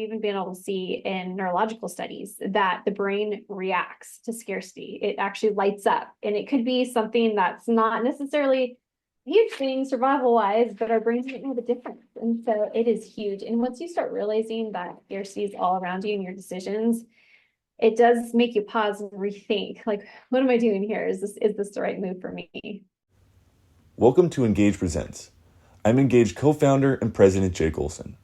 even been able to see in neurological studies that the brain reacts to scarcity. It actually lights up, and it could be something that's not necessarily a huge thing survival wise, but our brains don't know the difference. And so it is huge. And once you start realizing that scarcity is all around you in your decisions, it does make you pause and rethink, like, what am I doing here? Is this the right move for me? Welcome to Engage Presents. I'm Engage co-founder and president Jake Olson.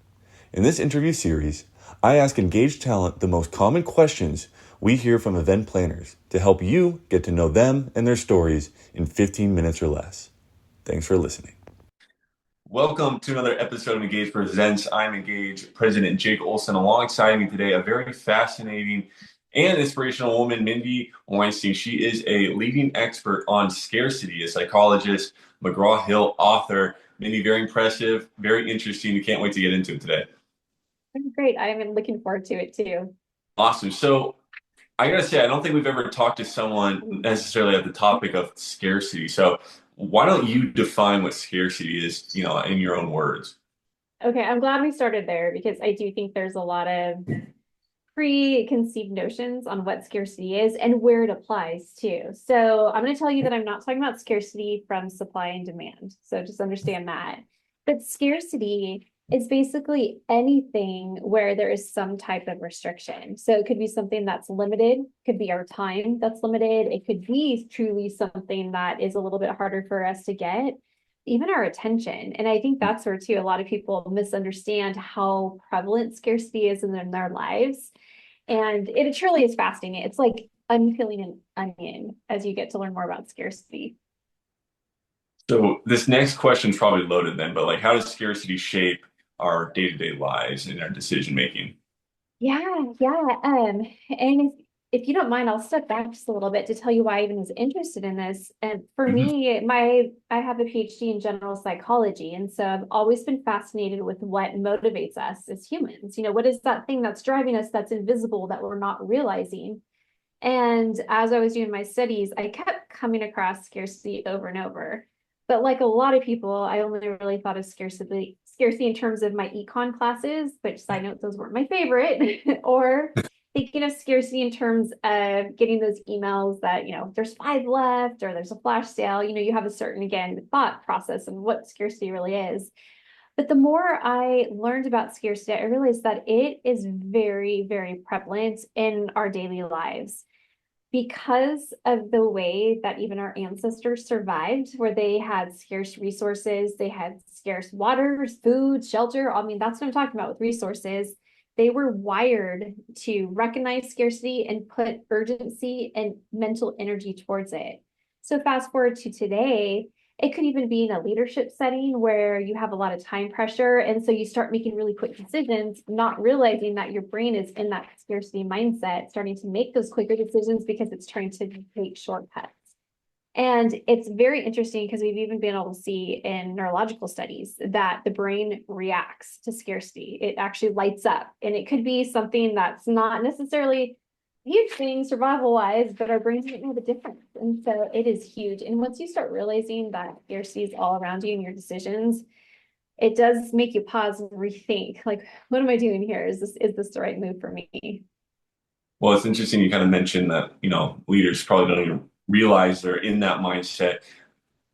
In this interview series, I ask Engage talent the most common questions we hear from event planners to help you get to know them and their stories in 15 minutes or less. Thanks for listening. Welcome to another episode of Engage Presents. I'm Engage president Jake Olson. Alongside me today, a very fascinating and inspirational woman, Mindy Weinstein. She is a leading expert on scarcity, a psychologist, McGraw-Hill author. Mindy, very impressive, very interesting. We can't wait to get into it today. Great. I'm looking forward to it too. Awesome. So I gotta say, I don't think we've ever talked to someone necessarily at the topic of scarcity. So why don't you define what scarcity is, in your own words? Okay, I'm glad we started there because I do think there's a lot of preconceived notions on what scarcity is and where it applies to. So I'm going to tell you that I'm not talking about scarcity from supply and demand. So just understand that. But scarcity is basically anything where there is some type of restriction. So it could be something that's limited, could be our time that's limited. It could be truly something that is a little bit harder for us to get, even our attention. And I think that's where too, a lot of people misunderstand how prevalent scarcity is in their lives. And it truly is fascinating. It's like unpeeling an onion as you get to learn more about scarcity. So this next question is probably loaded then, but like, how does scarcity shape our day-to-day lives and our decision making? Yeah. And if you don't mind, I'll step back just a little bit to tell you why I even was interested in this. And for Mhm. me, I have a PhD in general psychology. And so I've always been fascinated with what motivates us as humans. What is that thing that's driving us that's invisible that we're not realizing? And as I was doing my studies, I kept coming across scarcity over and over. But like a lot of people, I only really thought of scarcity in terms of my econ classes, which side note, those weren't my favorite, or thinking of scarcity in terms of getting those emails that, there's 5 left or there's a flash sale. You have a certain, again, thought process of what scarcity really is. But the more I learned about scarcity, I realized that it is very, very prevalent in our daily lives because of the way that even our ancestors survived, where they had scarce resources, they had scarce water, food, shelter. I mean, that's what I'm talking about with resources. They were wired to recognize scarcity and put urgency and mental energy towards it. So fast forward to today, it could even be in a leadership setting where you have a lot of time pressure. And so you start making really quick decisions, not realizing that your brain is in that scarcity mindset, starting to make those quicker decisions because it's trying to take shortcuts. And it's very interesting because we've even been able to see in neurological studies that the brain reacts to scarcity. It actually lights up, and it could be something that's not necessarily huge thing survival wise, but our brains don't know the difference. And so it is huge. And once you start realizing that scarcity is all around you in your decisions, it does make you pause and rethink, like, what am I doing here? Is this the right move for me? Well, it's interesting you kind of mentioned that, leaders probably don't even realize they're in that mindset.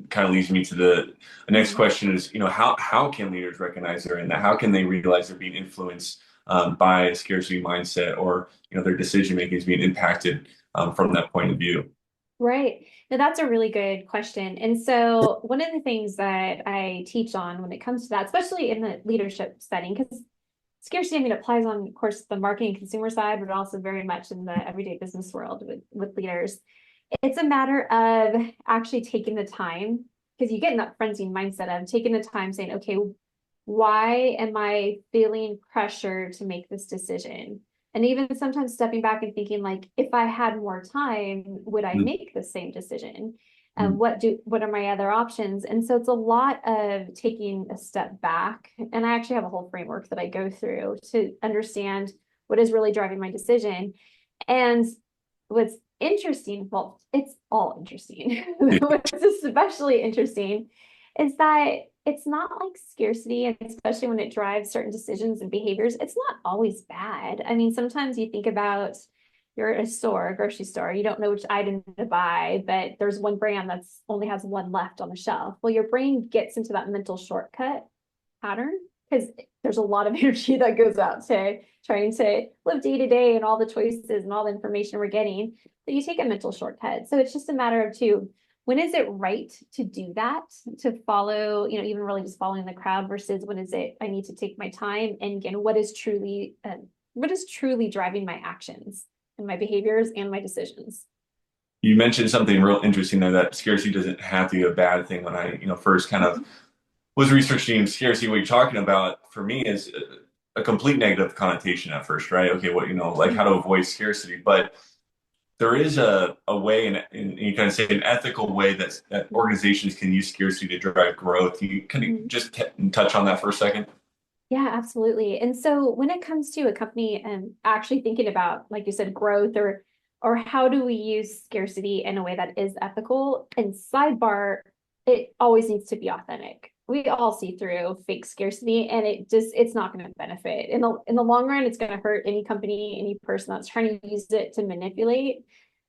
Kind of leads me to the next question is, how can leaders recognize they're in that? How can they realize they're being influenced by a scarcity mindset, or, their decision making is being impacted from that point of view? Right. Now, that's a really good question. And so one of the things that I teach on when it comes to that, especially in the leadership setting, because scarcity, it applies on, of course, the marketing and consumer side, but also very much in the everyday business world with leaders. It's a matter of actually taking the time, because you get in that frenzied mindset of taking the time saying, okay, why am I feeling pressure to make this decision? And even sometimes stepping back and thinking, like, if I had more time, would I make the same decision? Mhm. What are my other options? And so it's a lot of taking a step back. And I actually have a whole framework that I go through to understand what is really driving my decision. And what's interesting, well, it's all interesting. What's especially interesting is that it's not like scarcity, and especially when it drives certain decisions and behaviors, it's not always bad. I mean, sometimes you think about you're at a store, a grocery store, you don't know which item to buy, but there's one brand that's only has one left on the shelf. Well, your brain gets into that mental shortcut pattern because there's a lot of energy that goes out to trying to live day to day and all the choices and all the information we're getting. So you take a mental shortcut. So it's just a matter of when is it right to do that, to follow, even really just following the crowd versus when is it I need to take my time, and again, what is truly driving my actions and my behaviors and my decisions. You mentioned something real interesting there, that scarcity doesn't have to be a bad thing. When I, first kind of was researching scarcity, what you're talking about for me is a complete negative connotation at first, right? Okay, what, like how to avoid scarcity. But there is a way, and you kind of say an ethical way that organizations can use scarcity to drive growth. Can you just touch on that for a second? Yeah, absolutely. And so when it comes to a company and actually thinking about, like you said, growth or how do we use scarcity in a way that is ethical, and sidebar, it always needs to be authentic. We all see through fake scarcity, and it's not going to benefit. In the long run, it's going to hurt any company, any person that's trying to use it to manipulate.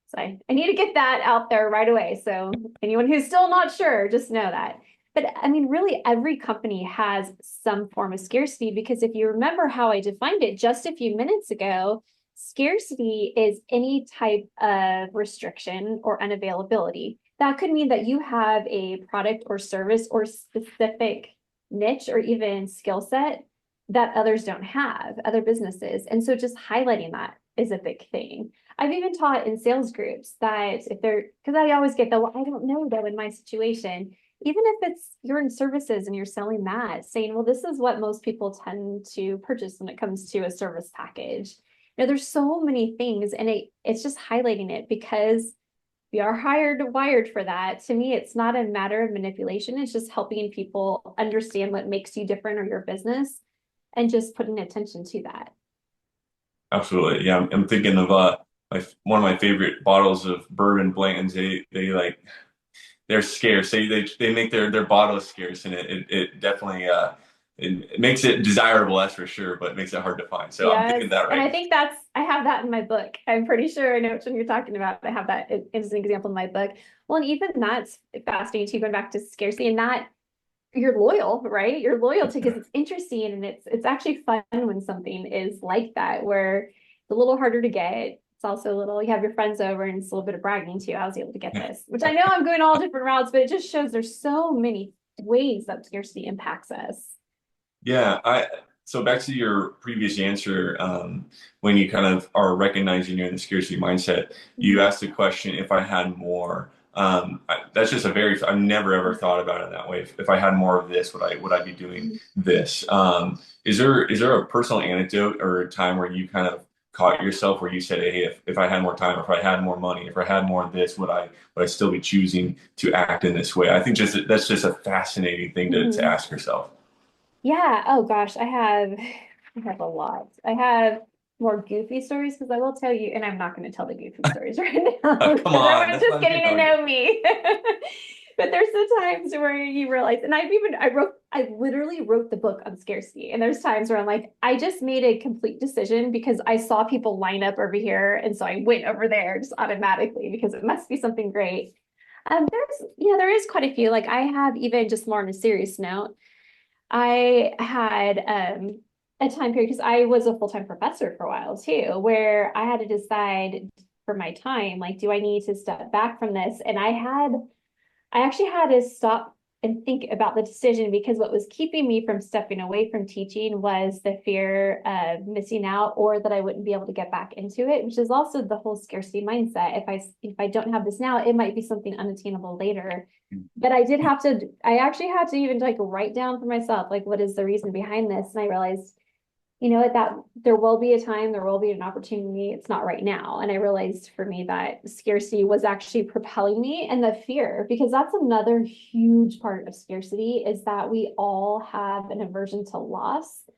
So I need to get that out there right away. So anyone who's still not sure, just know that. But I mean, really, every company has some form of scarcity, because if you remember how I defined it just a few minutes ago, scarcity is any type of restriction or unavailability. That could mean that you have a product or service or specific niche or even skill set that others don't have, other businesses. And so just highlighting that is a big thing. I've even taught in sales groups that because I always get well, I don't know though in my situation, even if it's you're in services and you're selling that, saying, well, this is what most people tend to purchase when it comes to a service package. There's so many things, and it's just highlighting it because we are wired for that. To me, it's not a matter of manipulation. It's just helping people understand what makes you different or your business, and just putting attention to that. Absolutely. Yeah, I'm thinking of one of my favorite bottles of bourbon Blanton's. They're scarce. They make their bottles scarce, and it definitely it makes it desirable, that's for sure, but it makes it hard to find. So I'm Yes. thinking that And right. I have that in my book. I'm pretty sure I know which one you're talking about. I have that as an example in my book. Well, and even that's fascinating too, going back to scarcity, and that you're loyal, right? You're loyal to, because it's interesting, and it's actually fun when something is like that, where it's a little harder to get. It's also a little, you have your friends over, and it's a little bit of bragging too. I was able to get this, which I know I'm going all different routes, but it just shows there's so many ways that scarcity impacts us. Yeah, so back to your previous answer, when you kind of are recognizing you're in the scarcity mindset, you asked the question, if I had more. That's just I've never ever thought about it that way. If I had more of this, would I be doing this? Is there a personal anecdote or a time where you kind of caught yourself where you said, hey, if I had more time, if I had more money, if I had more of this, would I still be choosing to act in this way? I think that's just a fascinating thing to ask yourself. Yeah. Oh gosh, I have a lot. I have more goofy stories, because I will tell you, and I'm not going to tell the goofy stories right now Come because on, everyone's that's just what I'm getting to talking. know me. But there's the times where you realize, and I literally wrote the book on scarcity. And there's times where I'm like, I just made a complete decision because I saw people line up over here. And so I went over there just automatically because it must be something great. There is quite a few. Like I have, even just more on a serious note, I had a time period, because I was a full-time professor for a while too, where I had to decide for my time, like, do I need to step back from this? And I actually had to stop and think about the decision, because what was keeping me from stepping away from teaching was the fear of missing out, or that I wouldn't be able to get back into it, which is also the whole scarcity mindset. If I don't have this now, it might be something unattainable later. But I actually had to even like write down for myself, like, what is the reason behind this? And I realized, that there will be a time, there will be an opportunity. It's not right now. And I realized for me that scarcity was actually propelling me, and the fear, because that's another huge part of scarcity, is that we all have an aversion to loss.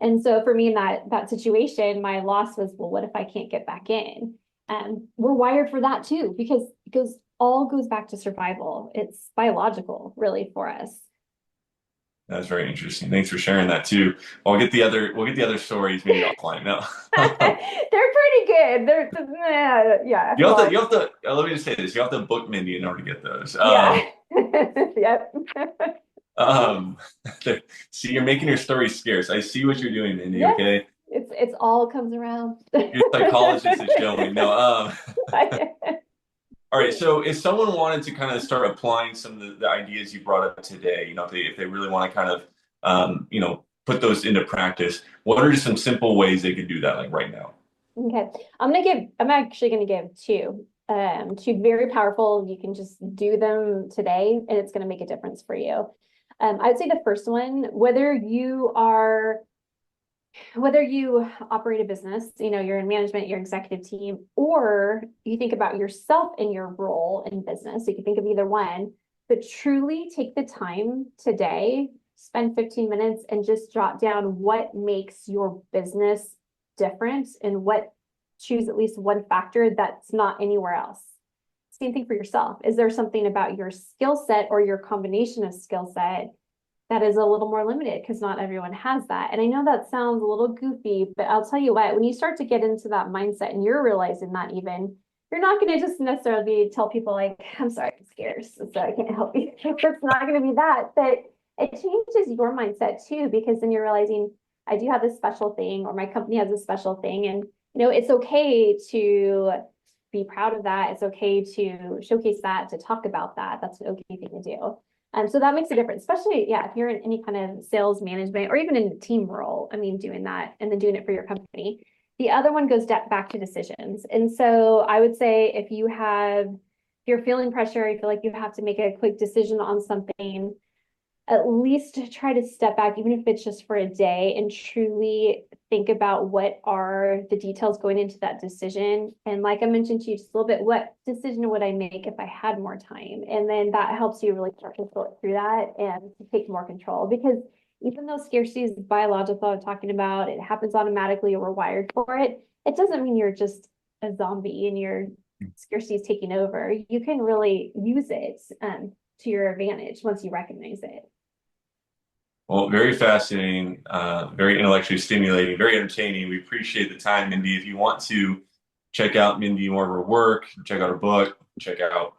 And so for me in that situation, my loss was, well, what if I can't get back in? And we're wired for that too, because all goes back to survival. It's biological, really, for us. That's very interesting. Thanks for sharing that too. We'll get the other stories maybe offline. No. They're pretty good. Yeah, well, You have to, let me just say this. You have to book Mindy in order to get those. yeah. Yep. Um, see, you're making your story scarce. I see what you're doing, Mindy, Yes, okay? it's all comes around. Your psychologist is showing. No, all right. So if someone wanted to kind of start applying some of the ideas you brought up today, if they really want to kind of, put those into practice, what are just some simple ways they could do that, like right now? Okay. I'm actually gonna give two very powerful. You can just do them today and it's gonna make a difference for you. I'd say the first one, whether you operate a business, you're in management, your executive team, or you think about yourself in your role in business. So you can think of either one, but truly take the time today, spend 15 minutes and just jot down what makes your business different and choose at least one factor that's not anywhere else. Same thing for yourself. Is there something about your skill set or your combination of skill set that is a little more limited because not everyone has that? And I know that sounds a little goofy, but I'll tell you what, when you start to get into that mindset and you're realizing that even, you're not going to just necessarily tell people like, I'm sorry, I'm scarce, so I can't help you. It's not going to be that, but it changes your mindset too, because then you're realizing I do have this special thing or my company has a special thing. And, it's okay to be proud of that. It's okay to showcase that, to talk about that. That's an okay thing to do. So that makes a difference, especially, yeah, if you're in any kind of sales management or even in a team role, I mean, doing that and then doing it for your company. The other one goes back to decisions. And so I would say if you're feeling pressure, you feel like you have to make a quick decision on something, at least try to step back, even if it's just for a day, and truly think about what are the details going into that decision. And like I mentioned to you just a little bit, what decision would I make if I had more time? And then that helps you really start to sort through that and to take more control. Because even though scarcity is biological, I'm talking about, it happens automatically or we're wired for it, it doesn't mean you're just a zombie and your scarcity is taking over. You can really use it to your advantage once you recognize it. Well, very fascinating, very intellectually stimulating, very entertaining. We appreciate the time, Mindy. If you want to check out Mindy more of her work, check out her book, check out,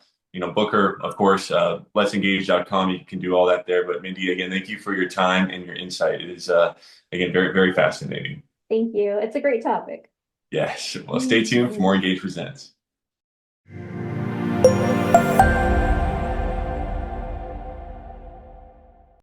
book her, of course, letsengage.com. You can do all that there. But Mindy, again, thank you for your time and your insight. It is, again, very, very fascinating. Thank you. It's a great topic. Yes. Well, stay tuned for more Engage Presents.